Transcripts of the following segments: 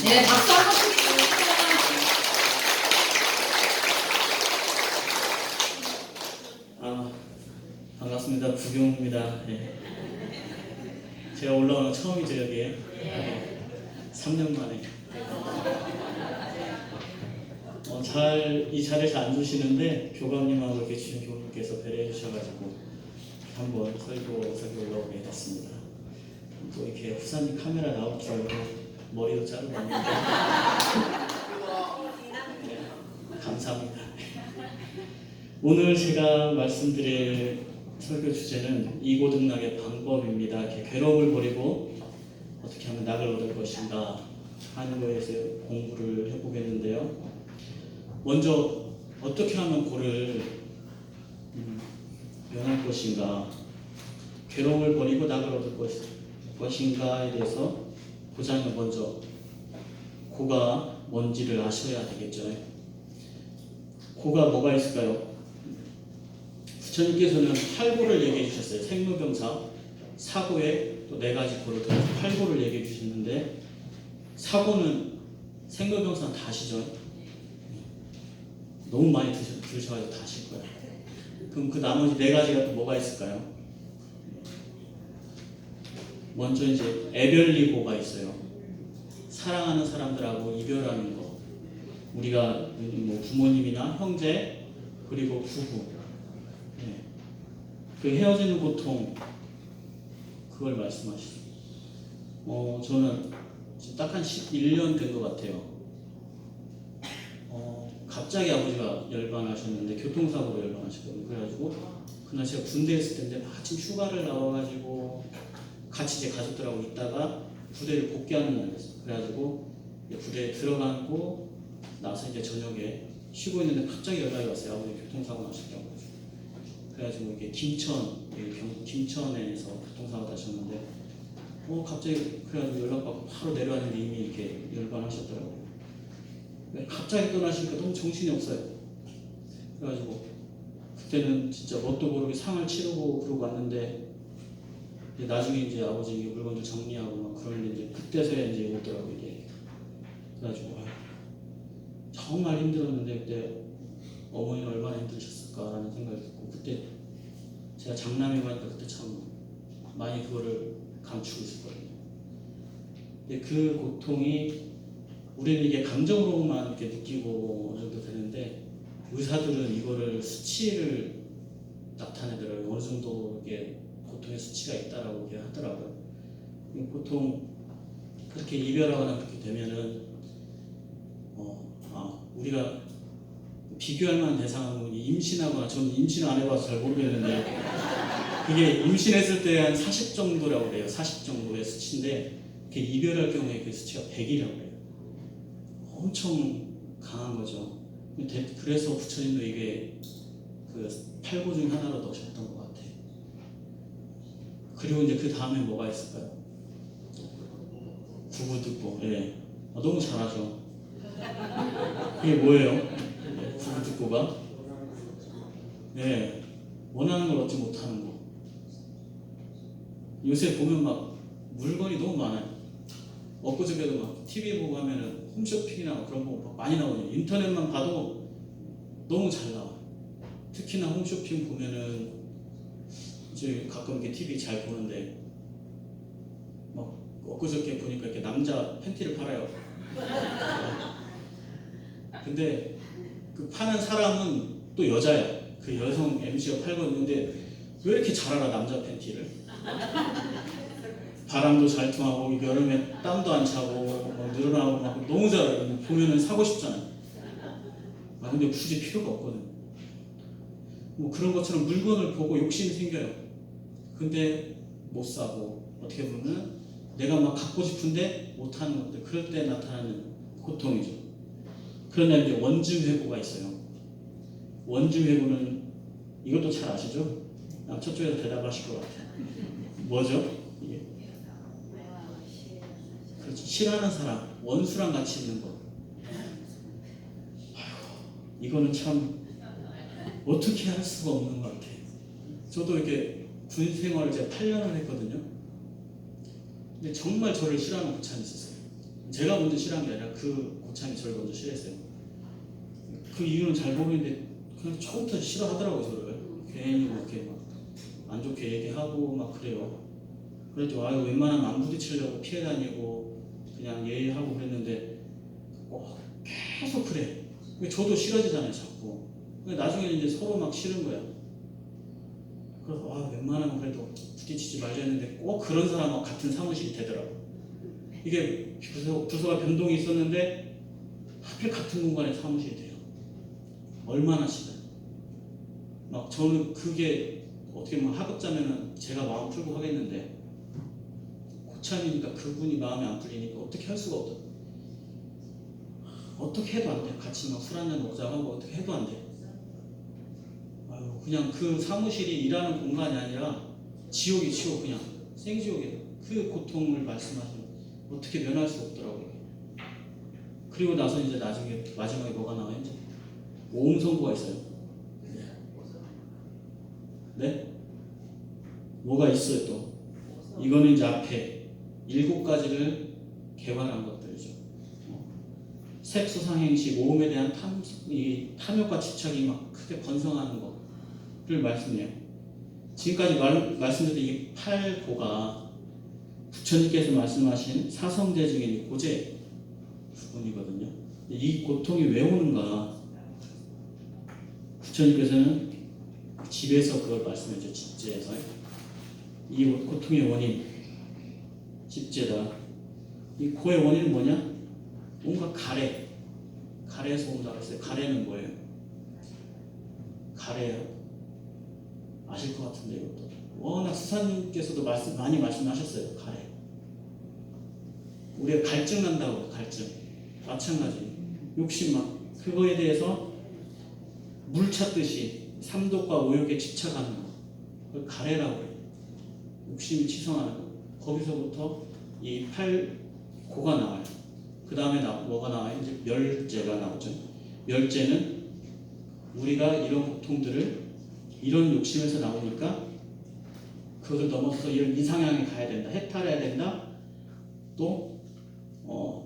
네, 박수 한번 주세요. 반갑습니다. 부경입니다. 네. 제가 올라오는 거 처음이죠, 여기에. 3년 만에. 이 자리에 잘 앉으시는데 교감님하고 이렇게 주신 교수님께서 배려해 주셔가지고 한번 설교 올라오게 됐습니다. 또 이렇게 후사님 카메라 나올 줄 알고 머리도 자르고 왔는데 네, 감사합니다. 오늘 제가 말씀드릴 설교 주제는 이고등락의 방법입니다. 이렇게 괴로움을 버리고 어떻게 하면 낙을 얻을 것인가 하는 거에 대해서 공부를 해보겠는데요. 먼저 어떻게 하면 고를 면할 것인가, 괴로움을 버리고 낙을 얻을 것인가에 대해서 보자면 먼저 고가 뭔지를 아셔야 되겠죠. 고가 뭐가 있을까요? 부처님께서는 8고를 얘기해 주셨어요. 생로병사, 사고에 또 4가지 고를 더해서 8고를 얘기해 주셨는데, 사고는 생로병사는 다 아시죠? 너무 많이 들으셔가지고 다 아실 거예요. 그럼 그 나머지 4가지가 또 뭐가 있을까요? 먼저 이제 애별리고가 있어요. 사랑하는 사람들하고 이별하는 거. 우리가 뭐 부모님이나 형제 그리고 부부, 네. 그 헤어지는 고통, 그걸 말씀하시죠. 저는 지금 딱 한 11년 된 것 같아요. 갑자기 아버지가 열반하셨는데 교통사고로 열반하셨거든요. 그래가지고 그날 제가 군대에 있을 텐데 마침 휴가를 나와가지고 같이 제 가족들하고 있다가 부대를 복귀하는 날이었어요. 그래가지고 부대에 들어가고 나서 이제 저녁에 쉬고 있는데 갑자기 연락이 왔어요. 아버지 교통사고 나셨다고. 그래가지고 이게 김천에서 교통사고 나셨는데 갑자기 그래가지고 연락받고 바로 내려왔는데 이미 이렇게 열반하셨더라고요. 갑자기 떠나시니까 너무 정신이 없어요. 그래가지고 그때는 진짜 뭣도 모르게 상을 치르고 그러고 왔는데, 나중에 이제 아버지 물건들 정리하고 막 그러는데 이제 그때서야 이제 오더라고요, 이게. 그래가지고 정말 힘들었는데 그때 어머니는 얼마나 힘드셨을까라는 생각이 들고, 그때 제가 장남이고 하니까 그때 참 많이 그거를 감추고 있었거든요. 근데 그 고통이 우리는 이게 감정으로만 이렇게 느끼고 어느 정도 되는데, 의사들은 이거를 수치를 나타내더라고요. 어느 정도 이게 고통의 수치가 있다라고 하더라고요. 보통 그렇게 이별하거나 그렇게 되면은 우리가 비교할 만한 대상은 임신하거나, 저는 임신을 안 해봐서 잘 모르겠는데 그게 임신했을 때 한 40 정도라고 그래요. 40 정도의 수치인데 이렇게 이별할 경우에 그 수치가 100이라고 그래요. 엄청 강한 거죠. 그래서 부처님도 이게 그 8고 중 하나로 넣으셨던 것 같아요. 그리고 이제 그 다음에 뭐가 있을까요? 구구듣고. 예. 너무 잘하죠. 그게 뭐예요? 구구듣고가? 예. 원하는 걸 얻지 못하는 거. 요새 보면 막 물건이 너무 많아요. 엊그저께도 막 TV 보고 하면은 홈쇼핑이나 그런 거 많이 나오거든요. 인터넷만 봐도 너무 잘 나와요. 특히나 홈쇼핑 보면은 이제 가끔 이렇게 TV 잘 보는데 막 엊그저께 보니까 이렇게 남자 팬티를 팔아요. 근데 그 파는 사람은 또 여자야. 그 여성 MC가 팔거든요. 근데 왜 이렇게 잘 알아, 남자 팬티를? 바람도 잘 통하고 여름에 땀도 안 차고 막 늘어나고 막 너무 잘 알아요. 보면은 사고 싶잖아요. 근데 굳이 필요가 없거든요. 뭐 그런 것처럼 물건을 보고 욕심이 생겨요. 근데 못 사고, 어떻게 보면 내가 막 갖고 싶은데 못 하는 것들, 그럴 때 나타나는 고통이죠. 그런데 이제 원증회고가 있어요. 원증회고는 이것도 잘 아시죠? 저쪽에서 대답하실 것 같아요. 뭐죠? 이게? 그렇죠. 싫어하는 사람, 원수랑 같이 있는 거. 이거는 참 어떻게 할 수가 없는 것 같아요. 저도 이렇게 군 생활을 제가 8년을 했거든요. 근데 정말 저를 싫어하는 부참이 있었어요. 제가 먼저 싫어한 게 아니라 그 고참이 저를 먼저 싫어했어요. 그 이유는 잘 모르겠는데 그냥 처음부터 싫어하더라고요. 저를 괜히 뭐 이렇게 막 안 좋게 얘기하고 막 그래요. 그래도 아유 웬만하면 안 부딪히려고 피해 다니고 그냥 예의하고 그랬는데 계속 그래. 저도 싫어지잖아요 자꾸. 나중에 이제 서로 막 싫은 거야. 그래서 아 웬만하면 그래도 부딪히지 말자 했는데 꼭 그런 사람하고 같은 사무실이 되더라고. 이게 부서가 변동이 있었는데 하필 같은 공간에 사무실이 돼요. 얼마나 싫어요. 막 저는 그게 어떻게 보면 하급자면은 제가 마음 풀고 하겠는데 고참이니까 그분이 마음이 안 풀리니까 어떻게 할 수가 없다. 어떻게 해도 안 돼. 같이 막 술 한잔 먹자 하고 어떻게 해도 안 돼. 아유, 그냥 그 사무실이 일하는 공간이 아니라 지옥이 지옥 그냥 생지옥이에요. 그 고통을 말씀하시면 어떻게 면할 수 없더라고요. 그리고 나서 이제 나중에 마지막에 뭐가 나와요? 이제 오음 선고가 있어요. 네? 뭐가 있어요 또? 이거는 이제 앞에 7가지를 개발한 것들이죠. 색수상행시 모음에 대한 탐욕과 집착이 막 크게 번성하는 것을 말씀해요. 지금까지 말씀드린 이 8고가 부처님께서 말씀하신 사성제 중에 고제 부분이거든요. 이 고통이 왜 오는가? 부처님께서는 집에서 그걸 말씀해줘. 집제에서 이 고통의 원인 집제다. 이 고의 원인은 뭐냐? 뭔가 가래에서 온다고 했어요. 가래는 뭐예요? 가래요. 아실 것 같은데 이것도 워낙 스사님께서도 많이 말씀하셨어요. 가래. 우리가 갈증 난다고. 갈증 마찬가지. 욕심 막 그거에 대해서 물 찾듯이 삼독과 오욕에 집착하는 거. 그걸 가래라고 해요. 욕심이 치성하는 거. 거기서부터 이 8고가 나와요. 그 다음에 뭐가 나와요? 이제 멸제가 나오죠. 멸제는 우리가 이런 고통들을 이런 욕심에서 나오니까 그것을 넘어서서 이런 이상향에 가야 된다. 해탈해야 된다. 또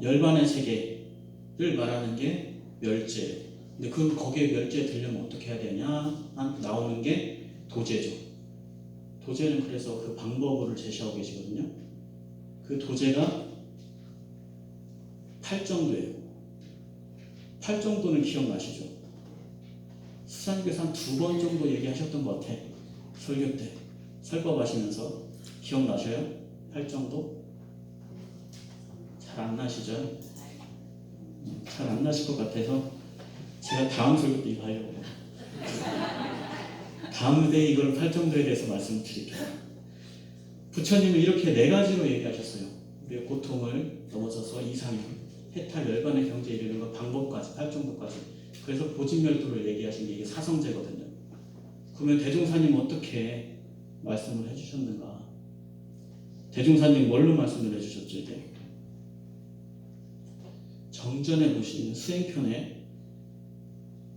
열반의 세계를 말하는 게 멸제. 근데 거기에 멸제에 들려면 어떻게 해야 되냐? 나오는 게 도제죠. 도제는 그래서 그 방법을 제시하고 계시거든요. 그 도제가 8정도예요. 8정도는 기억나시죠? 수사님께서 한 2번 정도 얘기하셨던 것 같아. 설교 때 설법하시면서 기억나셔요? 8정도? 잘 안 나시죠? 잘 안 나실 것 같아서 제가 다음 설교 때 이거 하려고 해요. 다음 무대에 이걸 8정도에 대해서 말씀을 드릴게요. 부처님은 이렇게 4가지로 얘기하셨어요. 우리의 고통을 넘어서서 이상형, 해탈, 열반의 경지에 이르는 것 방법까지 8정도까지. 그래서 보진멸도를 얘기하신 게 이게 사성제거든요. 그러면 대종사님 어떻게 말씀을 해주셨는가? 대종사님 뭘로 말씀을 해주셨죠? 이게 정전에 보시는 수행편에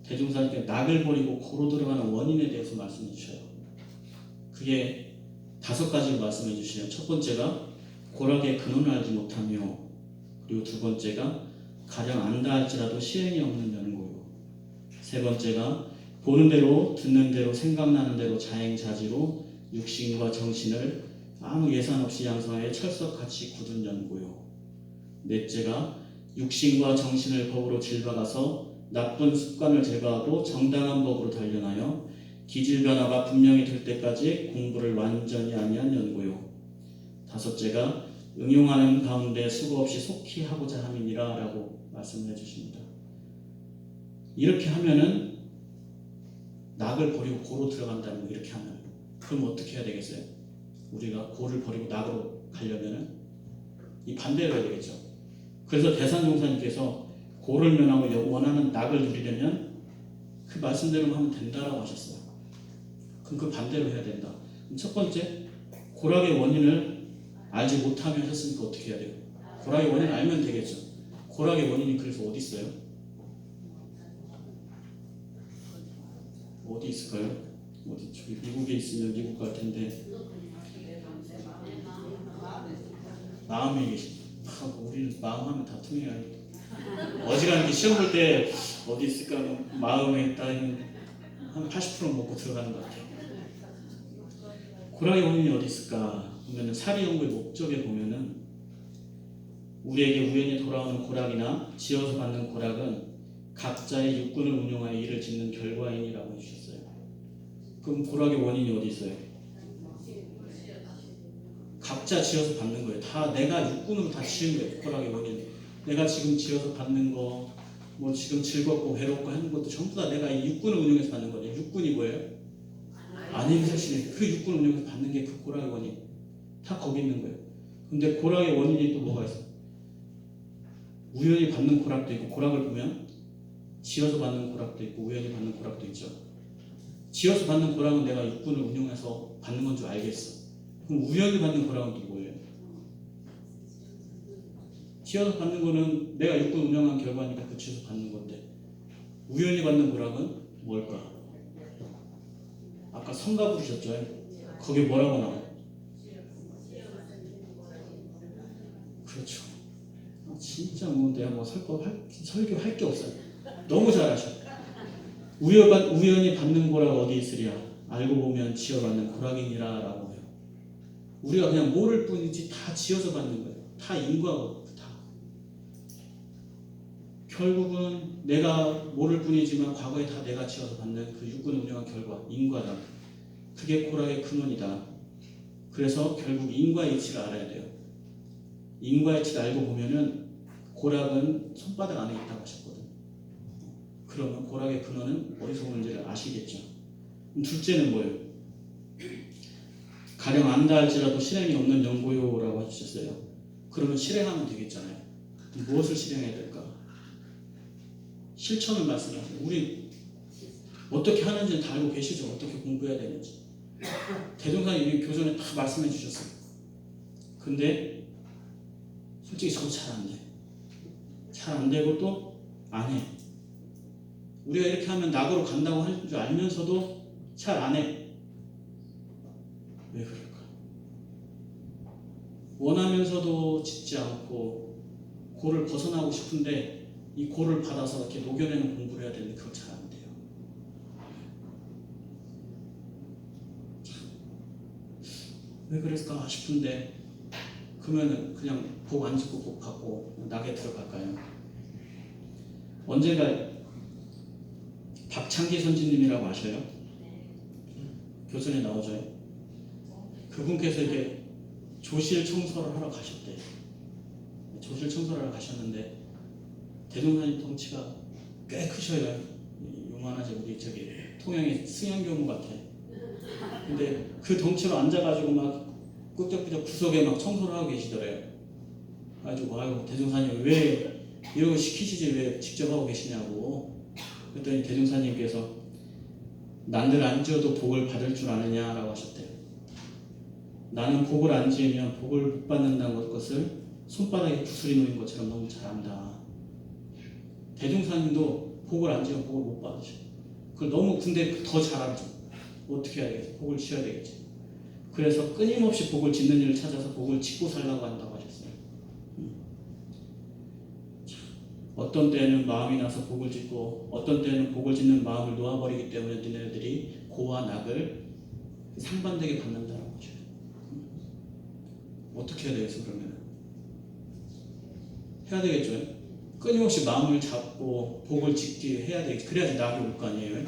대종사님께 낙을 버리고 고로 들어가는 원인에 대해서 말씀해 주셔요. 그게 5가지로 말씀해 주시요. 첫 번째가 고락의 근원을 알지 못하며, 그리고 2번째가 가령 안다 할지라도 시행이 없는 연고요. 3번째가 보는 대로 듣는 대로 생각나는 대로 자행자지로 육신과 정신을 아무 예산 없이 양성하여 철석같이 굳은 연고요. 4째가 육신과 정신을 법으로 질박아서 나쁜 습관을 제거하고 정당한 법으로 단련하여 기질 변화가 분명히 될 때까지 공부를 완전히 아니한 연고요. 5째가 응용하는 가운데 수고 없이 속히 하고자 함이니라 라고 말씀을 해주십니다. 이렇게 하면은 낙을 버리고 고로 들어간다는 거. 이렇게 하면 그럼 어떻게 해야 되겠어요? 우리가 고를 버리고 낙으로 가려면은 이 반대로 해야 되겠죠. 그래서 대산종사님께서 고를 면하고 원하는 낙을 누리려면 그 말씀대로 하면 된다라고 하셨어요. 그럼 그 반대로 해야 된다. 그럼 첫 번째, 고락의 원인을 알지 못하면 하셨으니까 어떻게 해야 돼요? 고락의 원인을 알면 되겠죠. 고락의 원인이 그래서 어디 있어요? 어디 있을까요? 어디 저기 미국에 있으면 미국 갈 텐데 마음에 계십니다. 우리는 마음하면 다 통해요. 어지간하게 시험 볼 때 어디 있을까 마음에 있다 한 80% 먹고 들어가는 것 같아요. 고락의 원인이 어디 있을까? 보면은 사리 연구의 목적에 보면은 우리에게 우연히 돌아오는 고락이나 지어서 받는 고락은 각자의 육군을 운용하여 일을 짓는 결과인이라고 해주셨어요. 그럼 고락의 원인이 어디 있어요? 각자 지어서 받는 거예요. 다 내가 육군으로 다 지은 거예요. 고락의 원인. 내가 지금 지어서 받는 거, 뭐 지금 즐겁고 외롭고 하는 것도 전부 다 내가 이 육군을 운용해서 받는 거예요. 육군이 뭐예요? 아닌 사실이 그 육군을 운용해서 받는 게 그 고락의 원인. 다 거기 있는 거예요. 근데 고락의 원인이 또 뭐가 있어? 우연히 받는 고락도 있고, 고락을 보면 지어서 받는 고락도 있고 우연히 받는 고락도 있죠. 지어서 받는 고락은 내가 육군을 운용해서 받는 건 줄 알겠어. 그럼 우연히 받는 고락은 또 뭐예요? 지어서 받는 거는 내가 육군 운영한 결과니까 그 지어서 받는 건데, 우연히 받는 고락은 뭘까? 아까 성가 부르셨죠? 거기에 뭐라고 나와요? 그렇죠. 진짜 뭐 내가 뭐 설교할 게 없어요. 너무 잘하셔. 우연히 받는 고락 어디 있으랴? 알고 보면 지어받는 고락이니라 라고 해요. 우리가 그냥 모를 뿐이지 다 지어서 받는 거예요. 다 인과고 다. 결국은 내가 모를 뿐이지만 과거에 다 내가 지어서 받는 그 육군 운영한 결과, 인과다. 그게 고락의 근원이다. 그래서 결국 인과의 이치를 알아야 돼요. 인과의 이치를 알고 보면은 고락은 손바닥 안에 있다고 하셨거든. 그러면 고락의 근원은 어디서 오는지를 아시겠죠. 둘째는 뭐예요? 가령 안다 할지라도 실행이 없는 연고요라고 해주셨어요. 그러면 실행하면 되겠잖아요. 무엇을 실행해야 될까? 실천을 말씀하세요. 우리 어떻게 하는지는 다 알고 계시죠? 어떻게 공부해야 되는지. 대종사님 이미 교전에 다 말씀해 주셨어요. 근데 솔직히 저도 잘 안 돼. 잘 안 되고 또 안 해. 우리가 이렇게 하면 낙으로 간다고 하는 줄 알면서도 잘 안 해. 왜 그럴까? 원하면서도 짓지 않고 고를 벗어나고 싶은데 이 고를 받아서 이렇게 녹여내는 공부를 해야 되는데 그걸 잘 안 돼요. 왜 그랬을까 싶은데 그러면은 그냥 복 안 짓고 복 받고 낙에 들어갈까요? 언젠가 박창기 선지님이라고 아셔요? 교선에 나오죠. 그분께서 이렇게 조실 청소를 하러 가셨대요. 조실 청소를 하러 가셨는데 대종사님 덩치가 꽤 크셔요. 요만하지 우리 저기 통영의 승연교무 같아. 근데 그 덩치로 앉아가지고 막 끄적끄적 구석에 막 청소를 하고 계시더래요. 가지고 아유 대종사님 왜 이런 거 시키시지 왜 직접 하고 계시냐고. 그랬더니 대종사님께서 남들 안 지어도 복을 받을 줄 아느냐라고 하셨대요. 나는 복을 안 지으면 복을 못 받는다는 것을 손바닥에 구슬이 놓인 것처럼 너무 잘 안다. 대종사님도 복을 안 지으면 복을 못 받으셔. 그걸 너무 근데 더 잘 알죠. 어떻게 해야 되겠지? 복을 지어야 되겠지. 그래서 끊임없이 복을 짓는 일을 찾아서 복을 짓고 살라고 한다고 하셨어요. 어떤 때는 마음이 나서 복을 짓고 어떤 때는 복을 짓는 마음을 놓아버리기 때문에 너네들이 고와 낙을 상반되게 받는다라고 하셔요. 어떻게 해야 되겠어 그러면? 해야 되겠죠. 끊임없이 마음을 잡고 복을 짓기 해야 되겠죠. 그래야지 낙이 올 거 아니에요.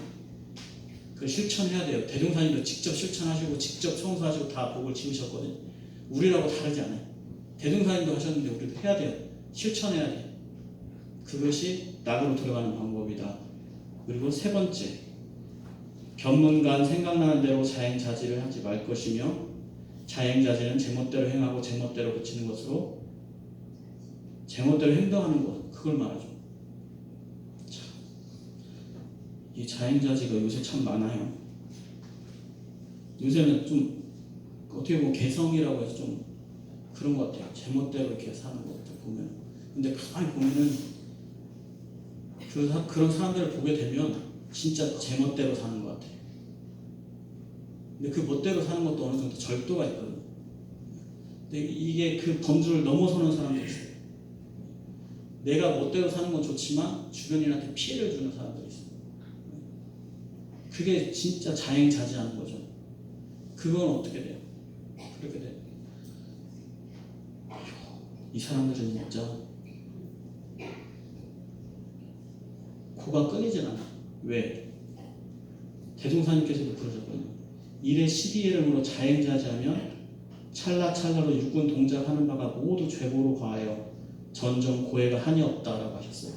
그 실천해야 돼요. 대종사님도 직접 실천하시고 직접 청소하시고 다 복을 지으셨거든요. 우리라고 다르지 않아요. 대종사님도 하셨는데 우리도 해야 돼요. 실천해야 돼요. 그것이 낙으로 들어가는 방법이다. 그리고 세 번째, 견문간 생각나는 대로 자행자지를 하지 말 것이며 자행자지는 제멋대로 행하고 제멋대로 그치는 것으로 제멋대로 행동하는 것, 그걸 말하죠. 참, 이 자행자지가 요새 참 많아요. 요새는 좀 어떻게 보면 개성이라고 해서 좀 그런 것 같아요. 제멋대로 이렇게 사는 것들 보면. 근데 가만히 보면은 그런 사람들을 보게 되면 진짜 제멋대로 사는 것 같아요. 근데 그 멋대로 사는 것도 어느 정도 절도가 있거든요. 근데 이게 그 범주를 넘어서는 사람들이 있어요. 내가 멋대로 사는 건 좋지만 주변인한테 피해를 주는 사람들이 있어요. 그게 진짜 자행자제하는 거죠. 그건 어떻게 돼요? 그렇게 돼요. 이 사람들은 진짜 코가 끊이질 않아. 왜? 대종사님께서도 그러셨거든요. 일의 12예름으로 자행자제하면 찰나찰나로 육군 동작하는 바가 모두 죄고로 과하여 전정 고해가 한이 없다라고 하셨어요.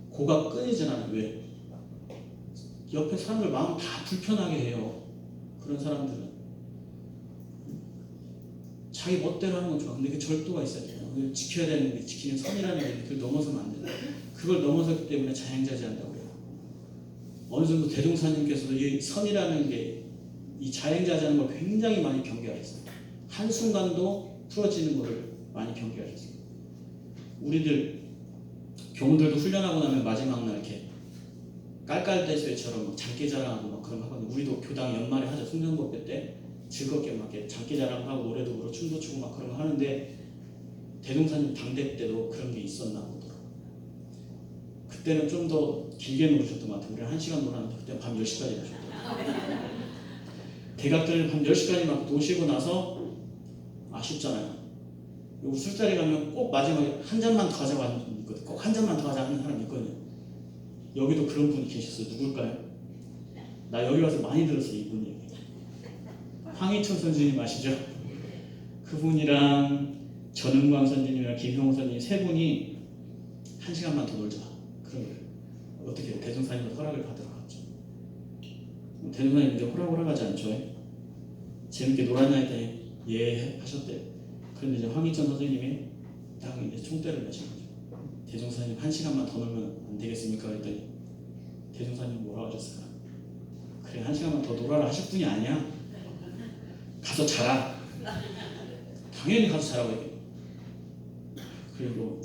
고가 끊이질 않아. 왜? 옆에 사람들 마음 다 불편하게 해요. 그런 사람들은 자기 멋대로 하는 건 좋아. 근데 그 절도가 있어야 돼요. 지켜야 되는 게 지키는 선이라는 게 그걸 넘어서면 안 돼요. 그걸 넘어섰기 때문에 자행자제한다고 해요. 어느 정도 대종사님께서도 이 선이라는 게 이 자행자제하는 걸 굉장히 많이 경계하셨어요. 한순간도 풀어지는 것을 많이 경계하셨어요. 우리들 교무들도 훈련하고 나면 마지막 날 이렇게 깔깔대소회처럼 장기자랑하고 막 그런 거 하거든요. 우리도 교당 연말에 하죠. 숙련법회 때 즐겁게 막 이렇게 장기자랑하고 노래도 부르고 춤도 추고 막 그런 거 하는데 대종사님 당대 때도 그런 게 있었나 보더라고요. 그때는 좀 더 길게 놀으셨던 것 같아요. 우리는 1시간 놀았는데 그때는 밤 10시까지 하셨더라고요. 대각들은 밤 10시까지 막 노시고 나서 아쉽잖아요. 술자리 가면 꼭 마지막에 한 잔만 더 하자고 하는 분이 있거든요. 꼭 한 잔만 더 하자 하는 사람이 있거든요. 여기도 그런 분이 계셨어요. 누굴까요? 나 여기 와서 많이 들었어요. 이분 얘기. 황희천 선생님 아시죠? 그분이랑 전은광 선생님이랑 김형호 선생님 세 분이 1시간만 더 놀자. 그런 거예요. 어떻게 대종사님도 허락을 받으러 갔죠. 대종사님인데 허락하지 않죠. 재밌게 놀았냐 했더니 예 하셨대요. 그런데 이제 황희천 선생님이 딱 이제 총대를 내신 거죠. 대종사님 1시간만 더 놀면 안 되겠습니까? 그랬더니 대종사님 뭐라고 하셨을까? 그래 1시간만 더 놀아라 하실 분이 아니야. 가서 자라. 당연히 가서 자라고 해요. 그리고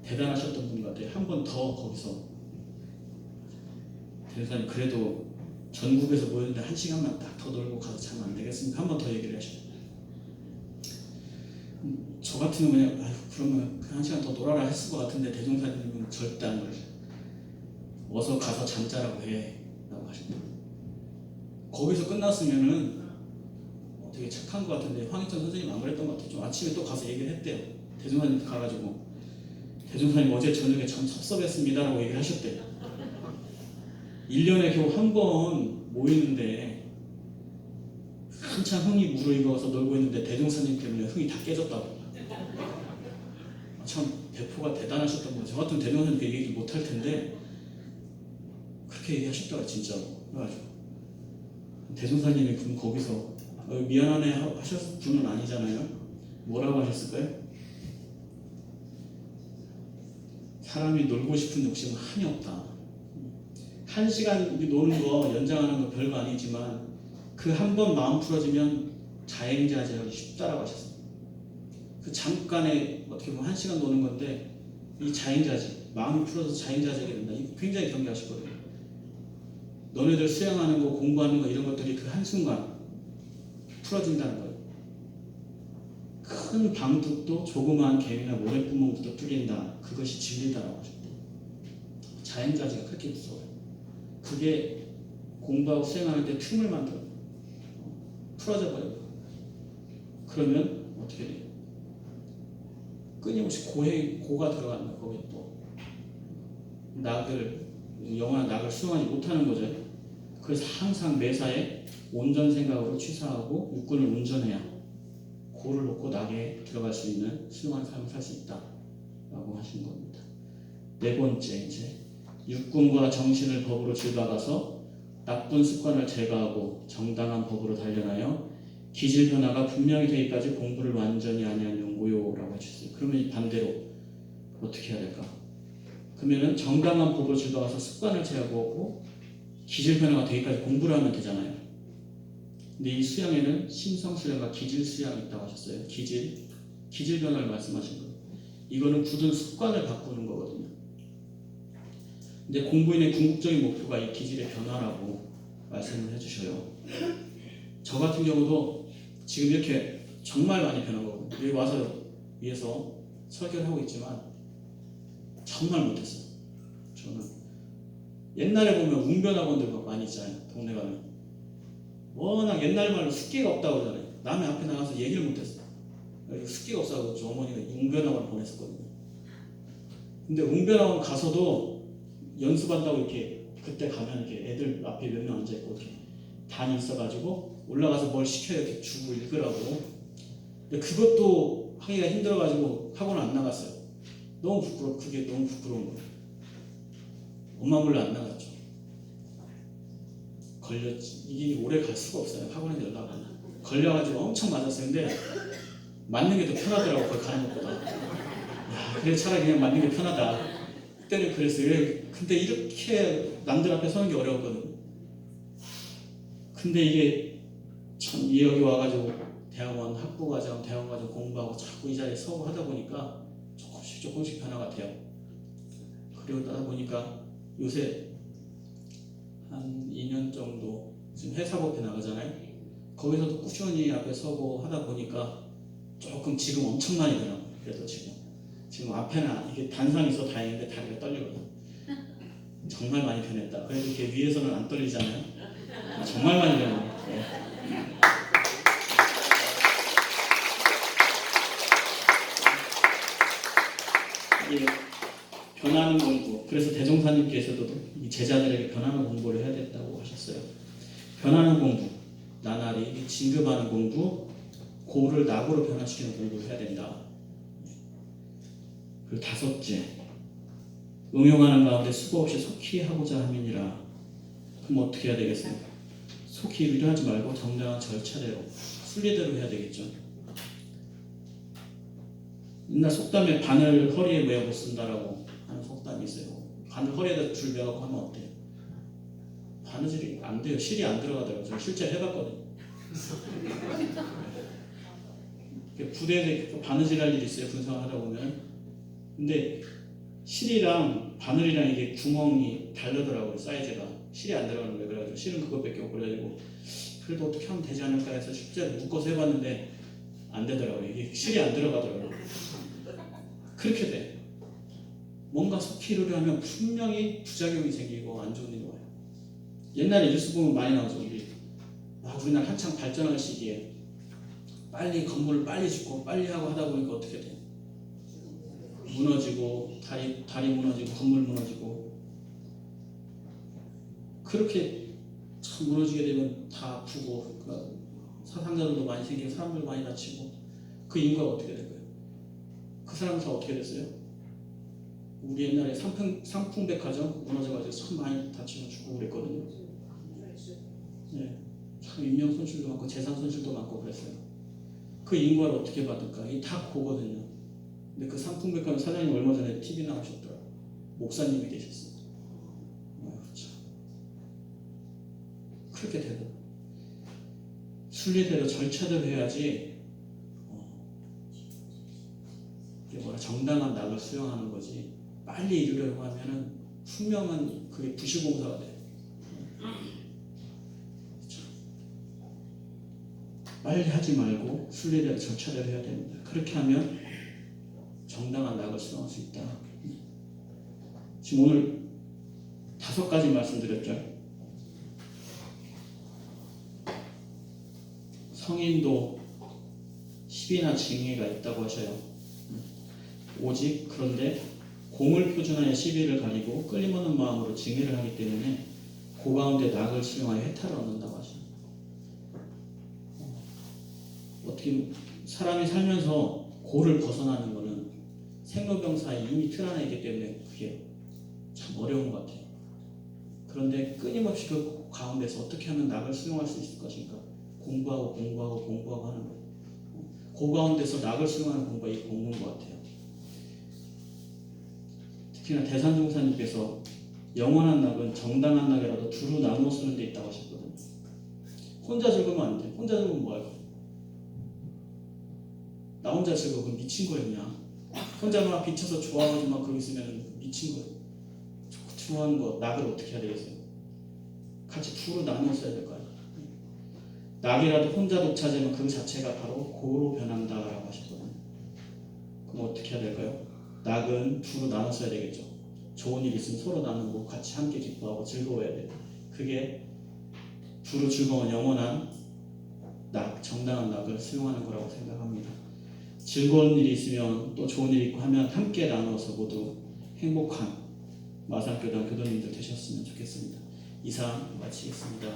대단하셨던 분 같아요. 한 번 더 거기서 대종사님 그래도 전국에서 모였는데 1시간만 딱 더 놀고 가서 자면 안 되겠습니까? 한 번 더 얘기를 하셨어요. 저 같은 경우는 아유 그러면 그 1시간 더 놀아라 했을 것 같은데 대종사님은 절대 안 그러셔요. 어서 가서 잠자라고 해 라고 하십니다. 거기서 끝났으면은 되게 착한 것 같은데 황희천 선생님 안 그랬던 것 같아요. 좀 아침에 또 가서 얘기를 했대요. 대종사님 가가지고 대종사님 어제 저녁에 참 섭섭했습니다 라고 얘기를 하셨대요. 1년에 겨우 한 번 모이는데 한참 흥이 무르익어서 놀고 있는데 대종사님 때문에 흥이 다 깨졌다고. 참 대포가 대단하셨던 거죠. 저 같은 대종사님 그 얘기 못할 텐데 그렇게 얘기하셨더라고요. 진짜로. 그래가지고 대종사님이 그럼 거기서 미안하네 하셨을 분은 아니잖아요. 뭐라고 하셨을까요? 사람이 놀고 싶은 욕심은 한이 없다. 1시간 노는 거 연장하는 거 별거 아니지만 그 한 번 마음 풀어지면 자행자제하기 쉽다라고 하셨어요. 그 잠깐에 어떻게 보면 1시간 노는 건데 이 자행자제, 마음이 풀어서 자행자제가 된다. 이거 굉장히 경계하시거든요. 너네들 수양하는 거, 공부하는 거 이런 것들이 그 한순간 풀어진다는 거예요. 큰 방둑도 조그마한 개미나 모래구멍부터 뚫린다. 그것이 진리다라고 하셨대요. 자행자제가 그렇게 무서워요. 그게 공부하고 수행하는 데 틈을 만들어요. 풀어져 버려요. 그러면 어떻게 돼요? 끊임없이 고가 들어간다. 거기 또 낙을 영원한 낙을 수용하지 못하는 거죠. 그래서 항상 매사에 온전 생각으로 취사하고 육군을 운전해야 고를 놓고 낙에 들어갈 수 있는 수용한 삶을 살 수 있다라고 하신 겁니다. 네 번째 이제 육군과 정신을 법으로 지도하가서 나쁜 습관을 제거하고 정당한 법으로 단련하여 기질 변화가 분명히 되기까지 공부를 완전히 아니한 용고요라고 하셨어요. 그러면 반대로 어떻게 해야 될까? 그러면은 정당한 법으로 지도하가서 습관을 제거하고 기질 변화가 되기까지 공부를 하면 되잖아요. 근데 이 수양에는 심성 수양과 기질 수양이 있다고 하셨어요. 기질 변화를 말씀하신 거예요. 이거는 굳은 습관을 바꾸는 거거든요. 근데 공부인의 궁극적인 목표가 이 기질의 변화라고 말씀을 해주셔요. 저 같은 경우도 지금 이렇게 정말 많이 변한 거거든요. 여기 와서 위에서 설교를 하고 있지만 정말 못했어요. 저는 옛날에 보면 웅변학원들 많이 있잖아요. 동네 가면 워낙 옛날 말로 숫기가 없다고 그러잖아요. 남의 앞에 나가서 얘기를 못했어요. 숫기가 없어서 저 어머니가 웅변학원 보냈었거든요. 근데 웅변학원 가서도 연습한다고 이렇게 그때 가면 이렇게 애들 앞에 몇 명 앉아있고 이렇게 단이 있어가지고 올라가서 뭘 시켜요. 이렇게 주고 읽으라고. 근데 그것도 하기가 힘들어가지고 학원 안 나갔어요. 그게 너무 부끄러운 거예요. 엄마 몰래 안 나갔죠. 걸렸지. 이게 오래 갈 수가 없어요. 학원에 연락 안 해. 걸려가지고 엄청 맞았어요. 근데 맞는 게 더 편하더라고. 거기 가는 것보다. 야, 그래 차라리 그냥 맞는 게 편하다. 그때는 그랬어요. 근데 이렇게 남들 앞에 서는 게 어려웠거든. 근데 이게 참 여기 와가지고 대학원 학부과정, 대학원과정 공부하고 자꾸 이 자리에 서고 하다 보니까 조금씩 변화가 돼요. 그러다 보니까 요새 한 2년 정도 지금 회사법에 나가잖아요. 거기서도 꾸준히 앞에 서고 하다 보니까 조금 지금 엄청 많이 변하고 그래도 지금 앞에는 이게 단상이 있어 다행인데 다리가 떨리거든. 정말 많이 변했다. 그래도 이렇게 위에서는 안 떨리잖아요. 정말 많이 변해요. 이게 변하는 공부. 그래서 대종사님께서도 이 제자들에게 변하는 공부를 해야 된다고 하셨어요. 변하는 공부, 나날이 진급하는 공부, 고를 낙으로 변화시키는 공부를 해야 된다. 그리고 다섯째, 응용하는 가운데 수고 없이 속히 하고자 함이니라. 그럼 어떻게 해야 되겠어요? 속히 일을 하지 말고 정당한 절차대로, 순리대로 해야 되겠죠. 옛날 속담에 바늘 허리에 메어 못 쓴다라고 하는 속담이 있어요. 바늘 허리에다 줄 메어갖고 하면 어때요? 바느질이 안 돼요. 실이 안 들어가더라고요. 저 실제 해봤거든요. 부대에서 바느질 할 일이 있어요. 분석을 하다 보면. 근데 실이랑 바늘이랑 이게 구멍이 다르더라고요. 사이즈가. 실이 안 들어가는 거예요. 그래가지고 실은 그것밖에 없고 그래가지고 그래도 어떻게 하면 되지 않을까 해서 실제로 묶어서 해봤는데 안 되더라고요. 이게 실이 안 들어가더라고요. 그렇게 돼. 뭔가 속히를 하면 분명히 부작용이 생기고 안 좋은 일이 와요. 옛날에 뉴스 보면 많이 나오죠. 우리나라 한창 발전할 시기에 빨리 건물을 빨리 짓고 빨리 하고 하다 보니까 어떻게 돼? 무너지고 다리 무너지고 건물 무너지고 그렇게 참 무너지게 되면 다 아프고 사상자들도 많이 생기고 사람들도 많이 다치고 그 인구가 어떻게 될 거예요? 그 사람은 다 어떻게 됐어요? 우리 옛날에 상풍백화점 무너져가지고 참 많이 다치고 죽고 그랬거든요. 네, 참 인명 손실도 많고 재산 손실도 많고 그랬어요. 그 인구를 어떻게 받을까? 이게 다 고거든요. 근데 그 상풍백화점 사장님 얼마 전에 TV 나오셨더라고요. 목사님이 계셨어요. 그렇죠. 그렇게 되고 순리대로 절차대로 해야지 이게 정당한 낙을 수용하는 거지 빨리 이루려고 하면은 분명한 그게 부실공사가 돼요. 그렇죠. 빨리 하지 말고 순리대로 절차대로 해야 됩니다. 그렇게 하면 정당한 낙을 수용할 수 있다. 지금 오늘 5가지 말씀드렸죠. 성인도 10이나 징의가 있다고 하셔요. 오직 그런데 공을 표준하여 시비를 가리고 끌림없는 마음으로 징의를 하기 때문에 그 가운데 낙을 수용하여 해탈을 얻는다고 하셔요. 어떻게 사람이 살면서 고를 벗어나는 것은 생로병사에 이미 틀 안에 있기 때문에 그게 참 어려운 것 같아요. 그런데 끊임없이 그 가운데서 어떻게 하면 낙을 수용할 수 있을 것인가 공부하고 하는 거예요. 그 가운데서 낙을 수용하는 공부가 이 공부인 것 같아요. 특히나 대산종사님께서 영원한 낙은 정당한 낙이라도 두루 나누어 쓰는 데 있다고 하셨거든요. 혼자 즐거우면 안 돼. 혼자 즐거우면 뭐할까? 나 혼자 즐거우면 미친 거였냐? 혼자 막 비춰서 좋아하고 막 그러고 있으면 미친 거예요. 좋아하는 거 낙을 어떻게 해야 되겠어요? 같이 두루 나누어 써야 될 거 아니에요. 낙이라도 혼자 독차지하면 그 자체가 바로 고로 변한다라고 하셨거든요. 그럼 어떻게 해야 될까요? 낙은 두로 나눴어야 되겠죠. 좋은 일 있으면 서로 나누고 같이 함께 기뻐하고 즐거워야 돼. 그게 두루 즐거운 영원한 낙, 정당한 낙을 수용하는 거라고 생각합니다. 즐거운 일이 있으면 또 좋은 일이 있고 하면 함께 나누어서 모두 행복한 마산교단 교도님들 되셨으면 좋겠습니다. 이상 마치겠습니다.